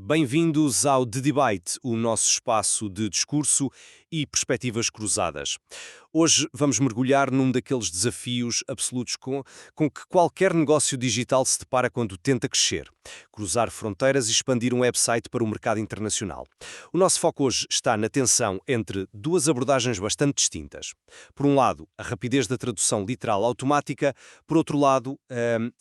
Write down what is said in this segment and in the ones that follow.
Bem-vindos ao The Debate, o nosso espaço de discurso e perspectivas cruzadas. Hoje vamos mergulhar num daqueles desafios absolutos com que qualquer negócio digital se depara quando tenta crescer, cruzar fronteiras e expandir um website para o mercado internacional. O nosso foco hoje está na tensão entre duas abordagens bastante distintas. Por um lado, a rapidez da tradução literal automática, por outro lado,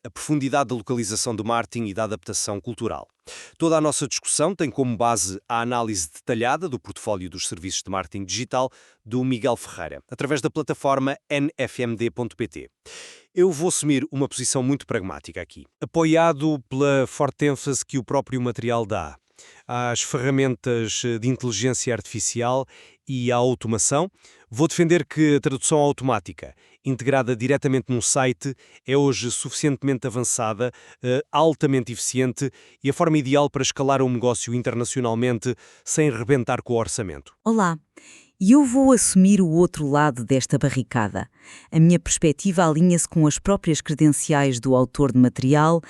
a profundidade da localização do marketing e da adaptação cultural. Toda a nossa discussão tem como base a análise detalhada do portfólio dos serviços de marketing digital do Miguel Ferreira, através da plataforma nfmd.pt. Eu vou assumir uma posição muito pragmática aqui, apoiado pela forte ênfase que o próprio material dá às ferramentas de inteligência artificial e à automação. Vou defender que a tradução automática, integrada diretamente num site, é hoje suficientemente avançada, altamente eficiente e a forma ideal para escalar um negócio internacionalmente sem rebentar com o orçamento. Olá, e eu vou assumir o outro lado desta barricada. A minha perspectiva alinha-se com as próprias credenciais do autor de material,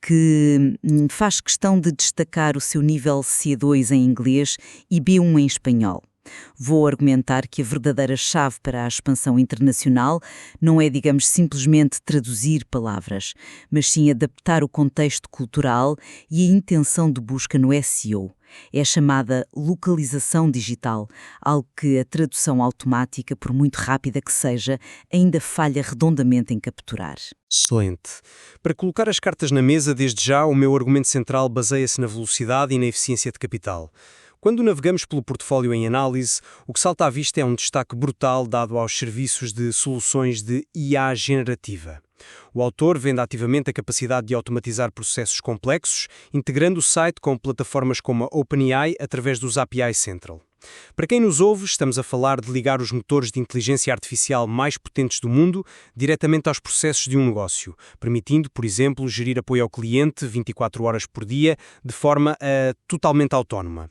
que faz questão de destacar o seu nível C2 em inglês e B1 em espanhol. Vou argumentar que a verdadeira chave para a expansão internacional não é, digamos, simplesmente traduzir palavras, mas sim adaptar o contexto cultural e a intenção de busca no SEO. É a chamada localização digital, algo que a tradução automática, por muito rápida que seja, ainda falha redondamente em capturar. Excelente. Para colocar as cartas na mesa, desde já, o meu argumento central baseia-se na velocidade e na eficiência de capital. Quando navegamos pelo portfólio em análise, o que salta à vista é um destaque brutal dado aos serviços de soluções de IA generativa. O autor vende ativamente a capacidade de automatizar processos complexos, integrando o site com plataformas como a OpenAI através dos API Central. Para quem nos ouve, estamos a falar de ligar os motores de inteligência artificial mais potentes do mundo diretamente aos processos de um negócio, permitindo, por exemplo, gerir apoio ao cliente 24 horas por dia de forma totalmente autónoma.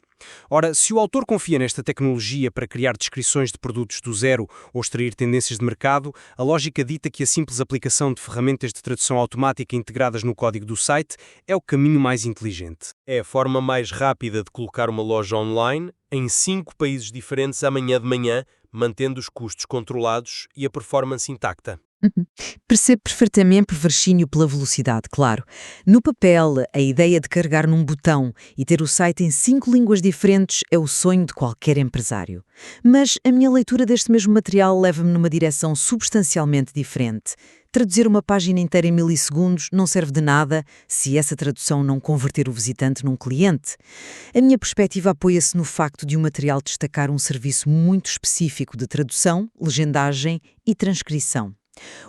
Ora, se o autor confia nesta tecnologia para criar descrições de produtos do zero ou extrair tendências de mercado, a lógica dita que a simples aplicação de ferramentas de tradução automática integradas no código do site é o caminho mais inteligente. É a forma mais rápida de colocar uma loja online em 5 países diferentes amanhã de manhã, mantendo os custos controlados e a performance intacta. Percebo perfeitamente o fascínio pela velocidade, claro. No papel, a ideia de carregar num botão e ter o site em 5 línguas diferentes é o sonho de qualquer empresário. Mas a minha leitura deste mesmo material leva-me numa direção substancialmente diferente. Traduzir uma página inteira em milissegundos não serve de nada se essa tradução não converter o visitante num cliente. A minha perspectiva apoia-se no facto de o material destacar um serviço muito específico de tradução, legendagem e transcrição.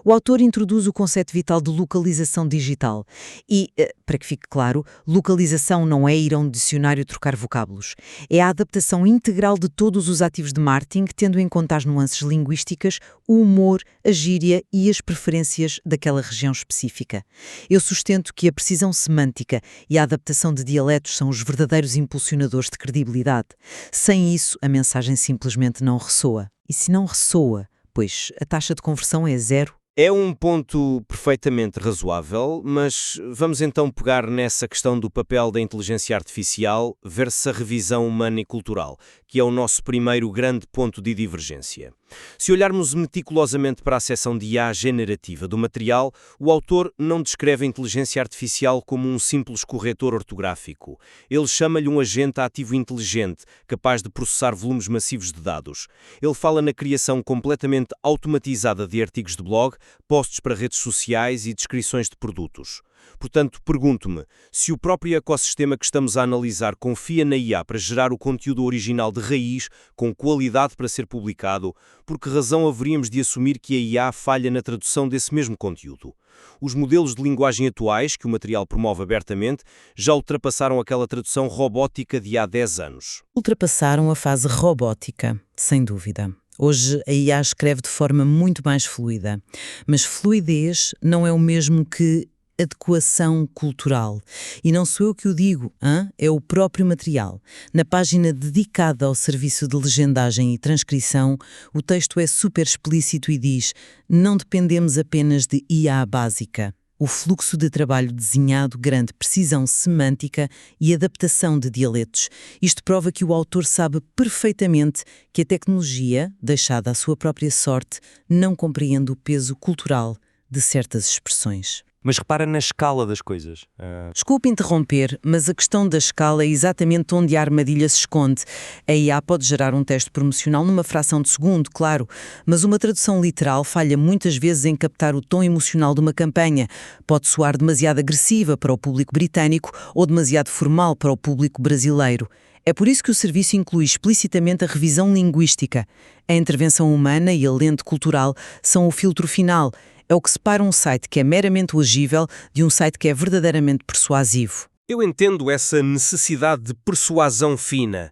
O autor introduz o conceito vital de localização digital e, para que fique claro, localização não é ir a um dicionário trocar vocábulos. É a adaptação integral de todos os ativos de marketing, tendo em conta as nuances linguísticas, o humor, a gíria e as preferências daquela região específica. Eu sustento que a precisão semântica e a adaptação de dialetos são os verdadeiros impulsionadores de credibilidade. Sem isso, a mensagem simplesmente não ressoa. E se não ressoa, pois a taxa de conversão é zero. É um ponto perfeitamente razoável, mas vamos então pegar nessa questão do papel da inteligência artificial versus a revisão humana e cultural, que é o nosso primeiro grande ponto de divergência. Se olharmos meticulosamente para a seção de IA generativa do material, o autor não descreve a inteligência artificial como um simples corretor ortográfico. Ele chama-lhe um agente ativo inteligente, capaz de processar volumes massivos de dados. Ele fala na criação completamente automatizada de artigos de blog, posts para redes sociais e descrições de produtos. Portanto, pergunto-me, se o próprio ecossistema que estamos a analisar confia na IA para gerar o conteúdo original de raiz, com qualidade para ser publicado, por que razão haveríamos de assumir que a IA falha na tradução desse mesmo conteúdo? Os modelos de linguagem atuais, que o material promove abertamente, já ultrapassaram aquela tradução robótica de há 10 anos. Ultrapassaram a fase robótica, sem dúvida. Hoje a IA escreve de forma muito mais fluida, mas fluidez não é o mesmo que adequação cultural. E não sou eu que o digo, é o próprio material. Na página dedicada ao serviço de legendagem e transcrição, o texto é super explícito e diz: não dependemos apenas de IA básica. O fluxo de trabalho desenhado garante precisão semântica e adaptação de dialetos. Isto prova que o autor sabe perfeitamente que a tecnologia, deixada à sua própria sorte, não compreende o peso cultural de certas expressões. Mas repara na escala das coisas. Desculpe interromper, mas a questão da escala é exatamente onde a armadilha se esconde. A IA pode gerar um texto promocional numa fração de segundo, claro, mas uma tradução literal falha muitas vezes em captar o tom emocional de uma campanha. Pode soar demasiado agressiva para o público britânico ou demasiado formal para o público brasileiro. É por isso que o serviço inclui explicitamente a revisão linguística. A intervenção humana e a lente cultural são o filtro final. É o que separa um site que é meramente legível de um site que é verdadeiramente persuasivo. Eu entendo essa necessidade de persuasão fina,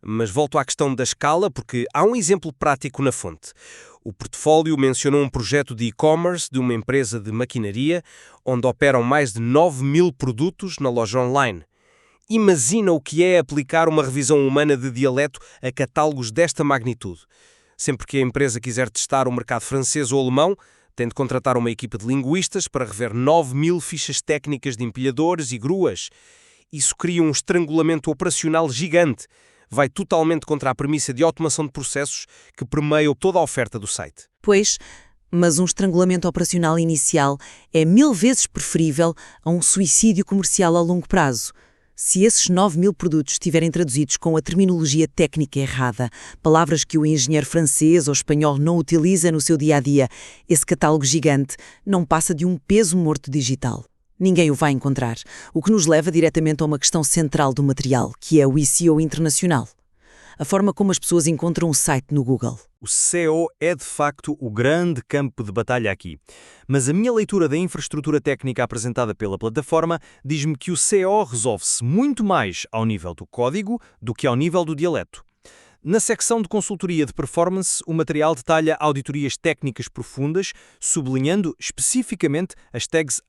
mas volto à questão da escala porque há um exemplo prático na fonte. O portfólio mencionou um projeto de e-commerce de uma empresa de maquinaria onde operam mais de 9.000 produtos na loja online. Imagina o que é aplicar uma revisão humana de dialeto a catálogos desta magnitude. Sempre que a empresa quiser testar o mercado francês ou alemão, tem de contratar uma equipa de linguistas para rever 9.000 fichas técnicas de empilhadores e gruas. Isso cria um estrangulamento operacional gigante. Vai totalmente contra a premissa de automação de processos que permeia toda a oferta do site. Pois, mas um estrangulamento operacional inicial é 1000 vezes preferível a um suicídio comercial a longo prazo. Se esses 9.000 produtos estiverem traduzidos com a terminologia técnica errada, palavras que o engenheiro francês ou espanhol não utiliza no seu dia-a-dia, esse catálogo gigante não passa de um peso morto digital. Ninguém o vai encontrar, o que nos leva diretamente a uma questão central do material, que é o SEO internacional. A forma como as pessoas encontram um site no Google. O SEO é, de facto, o grande campo de batalha aqui. Mas a minha leitura da infraestrutura técnica apresentada pela plataforma diz-me que o SEO resolve-se muito mais ao nível do código do que ao nível do dialeto. Na secção de consultoria de performance, o material detalha auditorias técnicas profundas, sublinhando especificamente as tags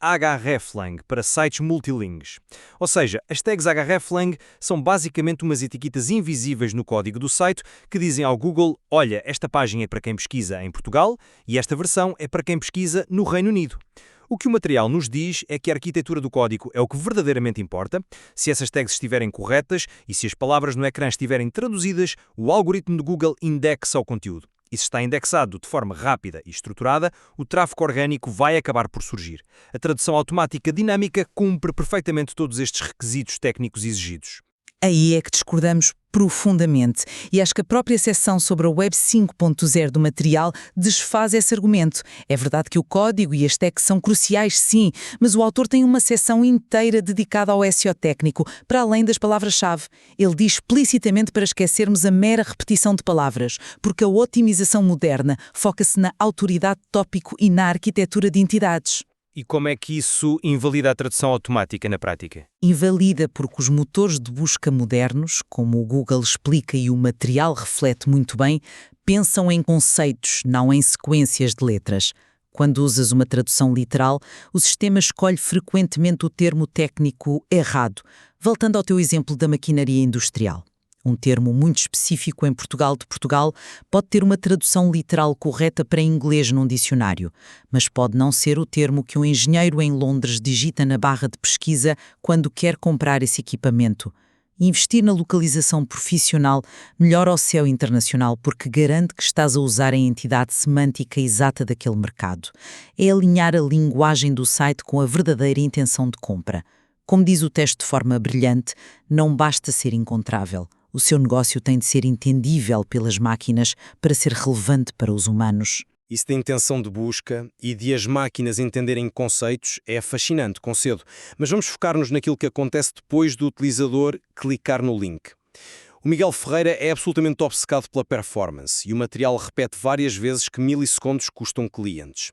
hreflang para sites multilingues. Ou seja, as tags hreflang são basicamente umas etiquetas invisíveis no código do site que dizem ao Google: olha, esta página é para quem pesquisa em Portugal e esta versão é para quem pesquisa no Reino Unido. O que o material nos diz é que a arquitetura do código é o que verdadeiramente importa. Se essas tags estiverem corretas e se as palavras no ecrã estiverem traduzidas, o algoritmo do Google indexa o conteúdo. E se está indexado de forma rápida e estruturada, o tráfego orgânico vai acabar por surgir. A tradução automática dinâmica cumpre perfeitamente todos estes requisitos técnicos exigidos. Aí é que discordamos profundamente e acho que a própria seção sobre a Web 5.0 do material desfaz esse argumento. É verdade que o código e as tags são cruciais, sim, mas o autor tem uma seção inteira dedicada ao SEO técnico, para além das palavras-chave. Ele diz explicitamente para esquecermos a mera repetição de palavras, porque a otimização moderna foca-se na autoridade tópico e na arquitetura de entidades. E como é que isso invalida a tradução automática na prática? Invalida porque os motores de busca modernos, como o Google explica e o material reflete muito bem, pensam em conceitos, não em sequências de letras. Quando usas uma tradução literal, o sistema escolhe frequentemente o termo técnico errado, voltando ao teu exemplo da maquinaria industrial. Um termo muito específico em Portugal de Portugal pode ter uma tradução literal correta para inglês num dicionário, mas pode não ser o termo que um engenheiro em Londres digita na barra de pesquisa quando quer comprar esse equipamento. Investir na localização profissional melhora o SEO internacional porque garante que estás a usar a entidade semântica exata daquele mercado. É alinhar a linguagem do site com a verdadeira intenção de compra. Como diz o texto de forma brilhante, não basta ser encontrável. O seu negócio tem de ser entendível pelas máquinas para ser relevante para os humanos. Isso da intenção de busca e de as máquinas entenderem conceitos é fascinante, concedo. Mas vamos focar-nos naquilo que acontece depois do utilizador clicar no link. O Miguel Ferreira é absolutamente obcecado pela performance e o material repete várias vezes que milissegundos custam clientes.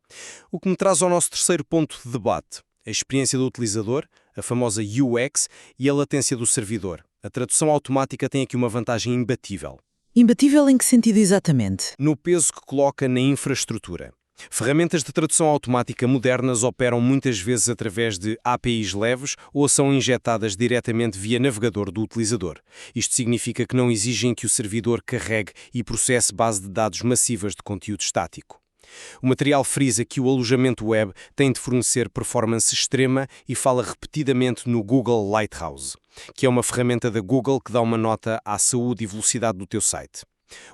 O que me traz ao nosso terceiro ponto de debate: a experiência do utilizador, a famosa UX e a latência do servidor. A tradução automática tem aqui uma vantagem imbatível. Imbatível em que sentido exatamente? No peso que coloca na infraestrutura. Ferramentas de tradução automática modernas operam muitas vezes através de APIs leves ou são injetadas diretamente via navegador do utilizador. Isto significa que não exigem que o servidor carregue e processe base de dados massivas de conteúdo estático. O material frisa que o alojamento web tem de fornecer performance extrema e fala repetidamente no Google Lighthouse, que é uma ferramenta da Google que dá uma nota à saúde e velocidade do teu site.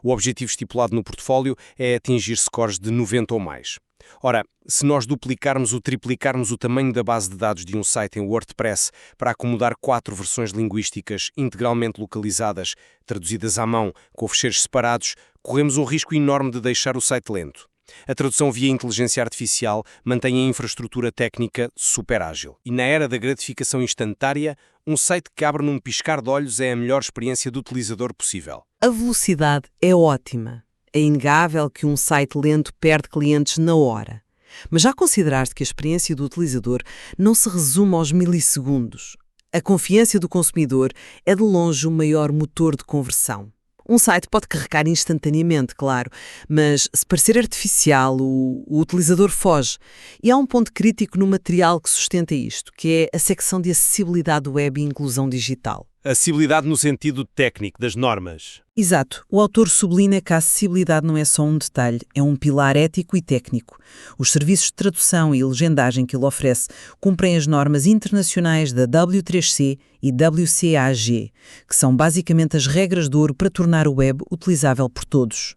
O objetivo estipulado no portfólio é atingir scores de 90 ou mais. Ora, se nós duplicarmos ou triplicarmos o tamanho da base de dados de um site em WordPress para acomodar 4 versões linguísticas integralmente localizadas, traduzidas à mão, com fecheiros separados, corremos um risco enorme de deixar o site lento. A tradução via inteligência artificial mantém a infraestrutura técnica super ágil. E na era da gratificação instantânea, um site que abre num piscar de olhos é a melhor experiência do utilizador possível. A velocidade é ótima. É inegável que um site lento perde clientes na hora. Mas já consideraste que a experiência do utilizador não se resume aos milissegundos. A confiança do consumidor é de longe o maior motor de conversão. Um site pode carregar instantaneamente, claro, mas se parecer artificial, o utilizador foge. E há um ponto crítico no material que sustenta isto, que é a secção de acessibilidade web e inclusão digital. Acessibilidade no sentido técnico das normas. Exato. O autor sublinha que a acessibilidade não é só um detalhe, é um pilar ético e técnico. Os serviços de tradução e legendagem que ele oferece cumprem as normas internacionais da W3C e WCAG, que são basicamente as regras de ouro para tornar o web utilizável por todos.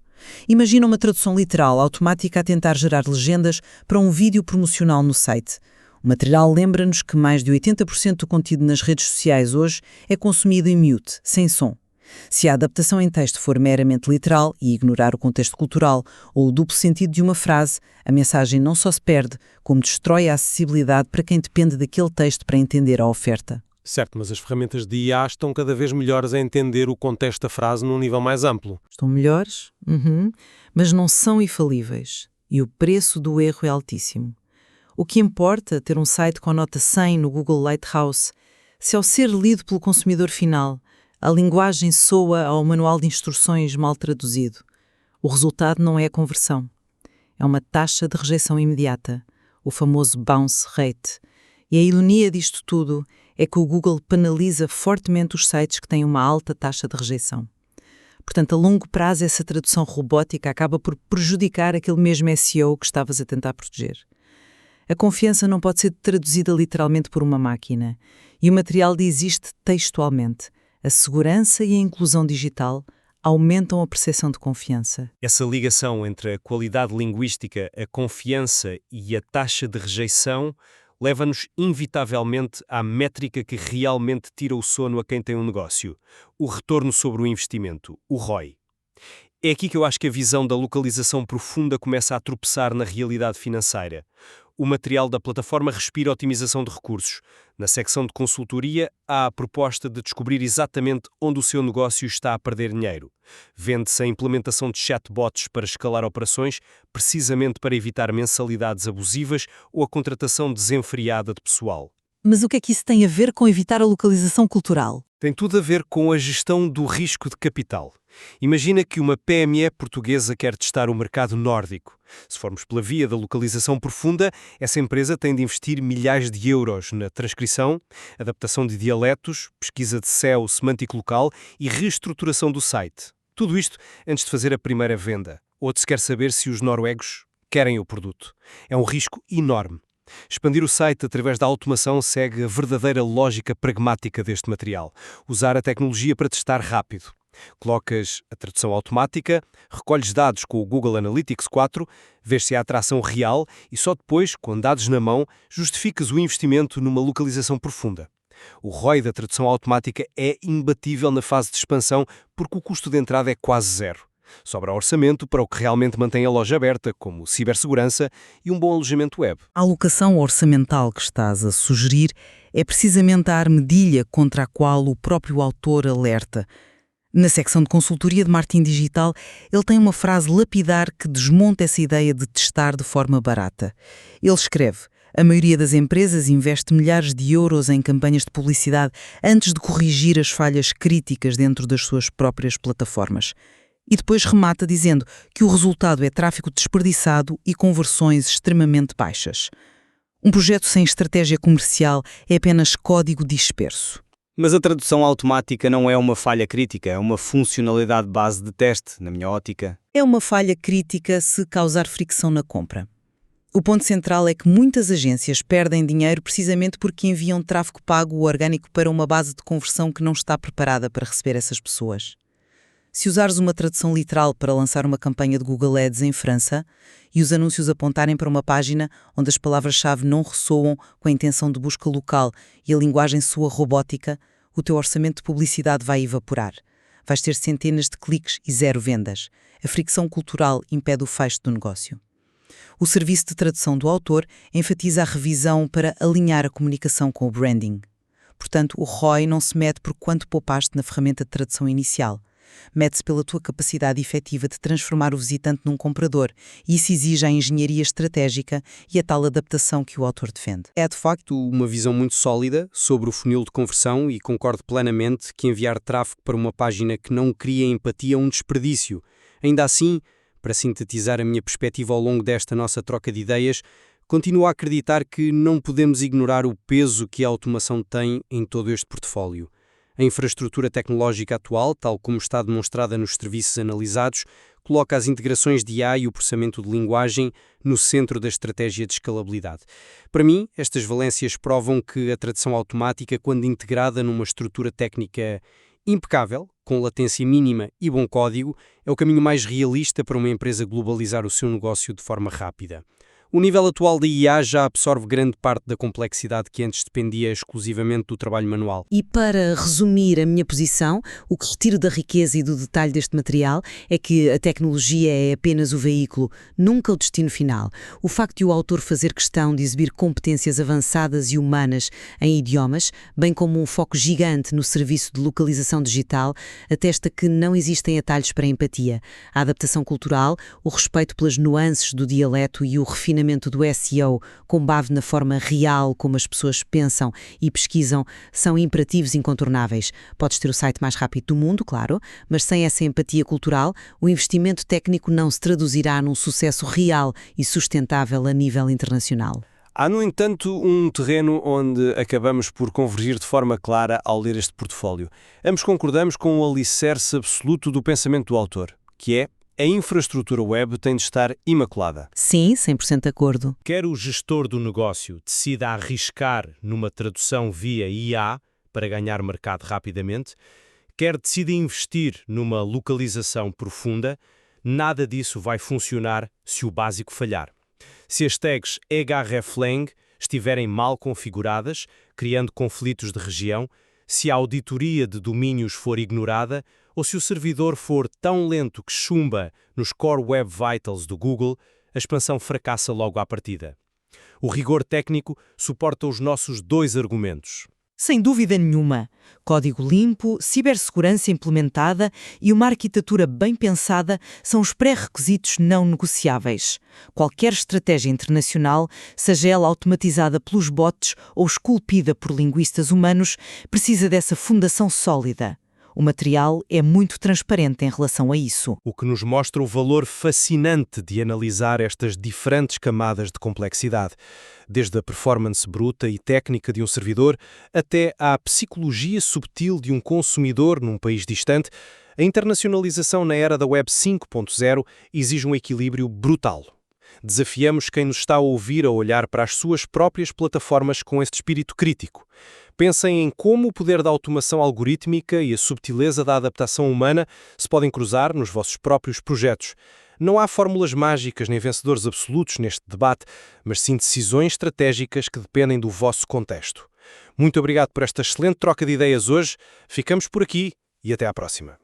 Imagina uma tradução literal automática a tentar gerar legendas para um vídeo promocional no site. O material lembra-nos que mais de 80% do conteúdo nas redes sociais hoje é consumido em mute, sem som. Se a adaptação em texto for meramente literal e ignorar o contexto cultural ou o duplo sentido de uma frase, a mensagem não só se perde, como destrói a acessibilidade para quem depende daquele texto para entender a oferta. Certo, mas as ferramentas de IA estão cada vez melhores a entender o contexto da frase num nível mais amplo. Estão melhores? Mas não são infalíveis. E o preço do erro é altíssimo. O que importa ter um site com a nota 100 no Google Lighthouse se ao ser lido pelo consumidor final, a linguagem soa ao manual de instruções mal traduzido. O resultado não é a conversão. É uma taxa de rejeição imediata, o famoso bounce rate. E a ironia disto tudo é que o Google penaliza fortemente os sites que têm uma alta taxa de rejeição. Portanto, a longo prazo, essa tradução robótica acaba por prejudicar aquele mesmo SEO que estavas a tentar proteger. A confiança não pode ser traduzida literalmente por uma máquina, e o material diz isto textualmente. A segurança e a inclusão digital aumentam a percepção de confiança. Essa ligação entre a qualidade linguística, a confiança e a taxa de rejeição leva-nos inevitavelmente à métrica que realmente tira o sono a quem tem um negócio, o retorno sobre o investimento, o ROI. É aqui que eu acho que a visão da localização profunda começa a tropeçar na realidade financeira. O material da plataforma respira otimização de recursos. Na secção de consultoria, há a proposta de descobrir exatamente onde o seu negócio está a perder dinheiro. Vende-se a implementação de chatbots para escalar operações, precisamente para evitar mensalidades abusivas ou a contratação desenfreada de pessoal. Mas o que é que isso tem a ver com evitar a localização cultural? Tem tudo a ver com a gestão do risco de capital. Imagina que uma PME portuguesa quer testar o mercado nórdico. Se formos pela via da localização profunda, essa empresa tem de investir milhares de euros na transcrição, adaptação de dialetos, pesquisa de SEO semântico local e reestruturação do site. Tudo isto antes de fazer a primeira venda, ou de se quer saber se os noruegos querem o produto. É um risco enorme. Expandir o site através da automação segue a verdadeira lógica pragmática deste material. Usar a tecnologia para testar rápido. Colocas a tradução automática, recolhes dados com o Google Analytics 4, vês se há atração real e só depois, com dados na mão, justificas o investimento numa localização profunda. O ROI da tradução automática é imbatível na fase de expansão porque o custo de entrada é quase zero. Sobra orçamento para o que realmente mantém a loja aberta, como cibersegurança e um bom alojamento web. A alocação orçamental que estás a sugerir é precisamente a armadilha contra a qual o próprio autor alerta. Na secção de consultoria de marketing digital, ele tem uma frase lapidar que desmonta essa ideia de testar de forma barata. Ele escreve: a maioria das empresas investe milhares de euros em campanhas de publicidade antes de corrigir as falhas críticas dentro das suas próprias plataformas. E depois remata dizendo que o resultado é tráfego desperdiçado e conversões extremamente baixas. Um projeto sem estratégia comercial é apenas código disperso. Mas a tradução automática não é uma falha crítica, é uma funcionalidade base de teste, na minha ótica. É uma falha crítica se causar fricção na compra. O ponto central é que muitas agências perdem dinheiro precisamente porque enviam tráfego pago ou orgânico para uma base de conversão que não está preparada para receber essas pessoas. Se usares uma tradução literal para lançar uma campanha de Google Ads em França e os anúncios apontarem para uma página onde as palavras-chave não ressoam com a intenção de busca local e a linguagem soa robótica, o teu orçamento de publicidade vai evaporar. Vais ter centenas de cliques e 0 vendas. A fricção cultural impede o fecho do negócio. O serviço de tradução do autor enfatiza a revisão para alinhar a comunicação com o branding. Portanto, o ROI não se mede por quanto poupaste na ferramenta de tradução inicial. Mede-se pela tua capacidade efetiva de transformar o visitante num comprador, e isso exige a engenharia estratégica e a tal adaptação que o autor defende. É de facto uma visão muito sólida sobre o funil de conversão e concordo plenamente que enviar tráfego para uma página que não cria empatia é um desperdício. Ainda assim, para sintetizar a minha perspectiva ao longo desta nossa troca de ideias, continuo a acreditar que não podemos ignorar o peso que a automação tem em todo este portfólio. A infraestrutura tecnológica atual, tal como está demonstrada nos serviços analisados, coloca as integrações de IA e o processamento de linguagem no centro da estratégia de escalabilidade. Para mim, estas valências provam que a tradução automática, quando integrada numa estrutura técnica impecável, com latência mínima e bom código, é o caminho mais realista para uma empresa globalizar o seu negócio de forma rápida. O nível atual da IA já absorve grande parte da complexidade que antes dependia exclusivamente do trabalho manual. E para resumir a minha posição, o que retiro da riqueza e do detalhe deste material é que a tecnologia é apenas o veículo, nunca o destino final. O facto de o autor fazer questão de exibir competências avançadas e humanas em idiomas, bem como um foco gigante no serviço de localização digital, atesta que não existem atalhos para a empatia. A adaptação cultural, o respeito pelas nuances do dialeto e o refinamento do SEO com base na forma real como as pessoas pensam e pesquisam são imperativos incontornáveis. Podes ter o site mais rápido do mundo, claro, mas sem essa empatia cultural, o investimento técnico não se traduzirá num sucesso real e sustentável a nível internacional. Há, no entanto, um terreno onde acabamos por convergir de forma clara ao ler este portfólio. Ambos concordamos com o alicerce absoluto do pensamento do autor, que é: a infraestrutura web tem de estar imaculada. Sim, 100% de acordo. Quer o gestor do negócio decida arriscar numa tradução via IA para ganhar mercado rapidamente, quer decida investir numa localização profunda, nada disso vai funcionar se o básico falhar. Se as tags hreflang estiverem mal configuradas, criando conflitos de região, se a auditoria de domínios for ignorada, ou se o servidor for tão lento que chumba nos Core Web Vitals do Google, a expansão fracassa logo à partida. O rigor técnico suporta os nossos dois argumentos. Sem dúvida nenhuma. Código limpo, cibersegurança implementada e uma arquitetura bem pensada são os pré-requisitos não negociáveis. Qualquer estratégia internacional, seja ela automatizada pelos bots ou esculpida por linguistas humanos, precisa dessa fundação sólida. O material é muito transparente em relação a isso. O que nos mostra o valor fascinante de analisar estas diferentes camadas de complexidade, desde a performance bruta e técnica de um servidor até à psicologia subtil de um consumidor num país distante. A internacionalização na era da Web 5.0 exige um equilíbrio brutal. Desafiamos quem nos está a ouvir a olhar para as suas próprias plataformas com este espírito crítico. Pensem em como o poder da automação algorítmica e a subtileza da adaptação humana se podem cruzar nos vossos próprios projetos. Não há fórmulas mágicas nem vencedores absolutos neste debate, mas sim decisões estratégicas que dependem do vosso contexto. Muito obrigado por esta excelente troca de ideias hoje. Ficamos por aqui e até à próxima.